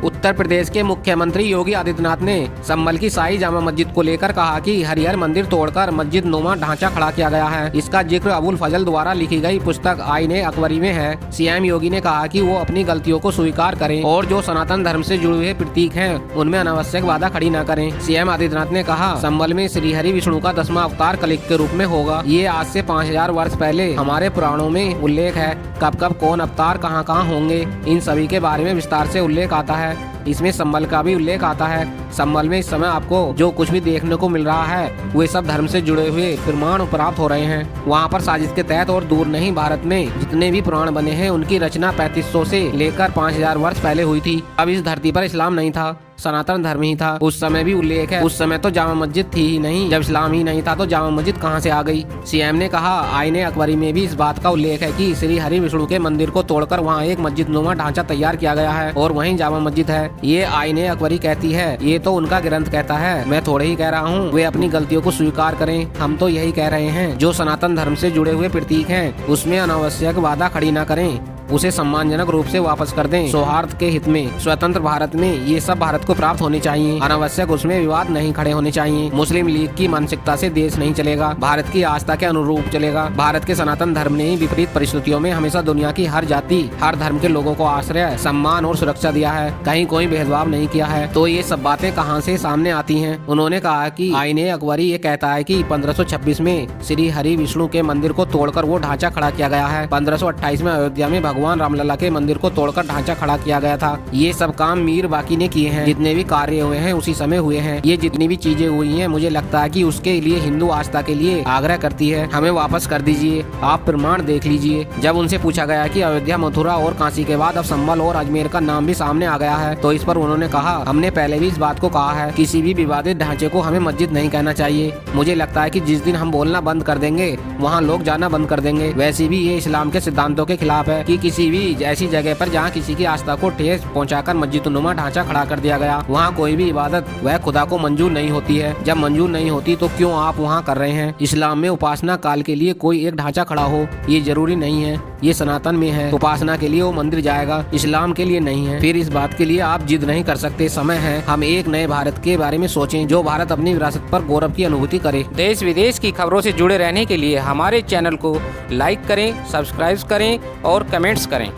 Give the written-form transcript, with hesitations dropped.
उत्तर प्रदेश के मुख्यमंत्री योगी आदित्यनाथ ने संभल की शाही जामा मस्जिद को लेकर कहा कि हरिहर मंदिर तोड़कर मस्जिद नुमा ढांचा खड़ा किया गया है। इसका जिक्र अबुल फजल द्वारा लिखी गई पुस्तक आईने अकबरी में है। सीएम योगी ने कहा कि वो अपनी गलतियों को स्वीकार करें और जो सनातन धर्म से जुड़े हुए प्रतीक हैं उनमें अनावश्यक बाधा खड़ी न करें। सीएम आदित्यनाथ ने कहा, संभल में श्री हरि विष्णु का 10वां अवतार कलिक के रूप में होगा। ये आज से 5000 वर्ष पहले हमारे पुराणों में उल्लेख है। कब कब कौन अवतार कहाँ कहाँ होंगे, इन सभी के बारे में विस्तार से उल्लेख आता है। इसमें संभल का भी उल्लेख आता है। संभल में इस समय आपको जो कुछ भी देखने को मिल रहा है वे सब धर्म से जुड़े हुए प्रमाण प्राप्त हो रहे हैं। वहाँ पर साजिश के तहत और दूर नहीं, भारत में जितने भी पुराण बने हैं उनकी रचना 3500 से लेकर 5000 वर्ष पहले हुई थी। अब इस धरती पर इस्लाम नहीं था, सनातन धर्म ही था। उस समय भी उल्लेख है, उस समय तो जामा मस्जिद थी ही नहीं। जब इस्लाम ही नहीं था तो जामा मस्जिद कहां से आ गई। सीएम ने कहा, आईने अकबरी में भी इस बात का उल्लेख है कि श्री हरि विष्णु के मंदिर को तोड़कर वहां एक मस्जिद नुमा ढांचा तैयार किया गया है और वहीं जामा मस्जिद है। ये आईने अकबरी कहती है, ये तो उनका ग्रंथ कहता है। मैं थोड़े ही कह रहा हूँ, वे अपनी गलतियों को स्वीकार करें। हम तो यही कह रहे हैं, जो सनातन धर्म से जुड़े हुए प्रतीक हैं उसमें अनावश्यक बाधा खड़ी न करें, उसे सम्मानजनक रूप से वापस कर दें। सौहार्द के हित में स्वतंत्र भारत में ये सब भारत को प्राप्त होनी चाहिए। अनावश्यक उसमें विवाद नहीं खड़े होने चाहिए। मुस्लिम लीग की मानसिकता से देश नहीं चलेगा, भारत की आस्था के अनुरूप चलेगा। भारत के सनातन धर्म ने विपरीत परिस्थितियों में हमेशा दुनिया की हर जाति, हर धर्म के लोगों को आश्रय, सम्मान और सुरक्षा दिया है, कहीं कोई भेदभाव नहीं किया है। तो ये सब बातें कहाँ से सामने आती हैं? उन्होंने कहा कि आईने अकबरी ये कहता है कि 1526 में श्री हरि विष्णु के मंदिर को तोड़कर वो ढांचा खड़ा किया गया है। 1528 में अयोध्या में भगवान रामलला के मंदिर को तोड़कर ढांचा खड़ा किया गया था। ये सब काम मीर बाकी ने किए हैं। जितने भी कार्य हुए हैं उसी समय हुए हैं। ये जितनी भी चीजें हुई हैं, मुझे लगता है कि उसके लिए हिंदू आस्था के लिए आग्रह करती है, हमें वापस कर दीजिए, आप प्रमाण देख लीजिए। जब उनसे पूछा गया कि अयोध्या, मथुरा और काशी के बाद अब संभल और अजमेर का नाम भी सामने आ गया है, तो इस पर उन्होंने कहा, हमने पहले भी इस बात को कहा है, किसी भी विवादित ढांचे को हमें मस्जिद नहीं कहना चाहिए। मुझे लगता है कि जिस दिन हम बोलना बंद कर देंगे वहाँ लोग जाना बंद कर देंगे। वैसे भी ये इस्लाम के सिद्धांतों के खिलाफ है कि किसी भी ऐसी जगह पर जहाँ किसी की आस्था को ठेस पहुँचाकर मस्जिद नुमा ढांचा खड़ा कर दिया गया, वहाँ कोई भी इबादत वह खुदा को मंजूर नहीं होती है। जब मंजूर नहीं होती तो क्यों आप वहाँ कर रहे हैं? इस्लाम में उपासना काल के लिए कोई एक ढांचा खड़ा हो ये जरूरी नहीं है। ये सनातन में है, उपासना के लिए वो मंदिर जाएगा, इस्लाम के लिए नहीं है। फिर इस बात के लिए आप जिद नहीं कर सकते। समय है हम एक नए भारत के बारे में सोचें, जो भारत अपनी विरासत पर गौरव की अनुभूति करे। देश विदेश की खबरों से जुड़े रहने के लिए हमारे चैनल को लाइक करें, सब्सक्राइब करें और कमेंट्स करें।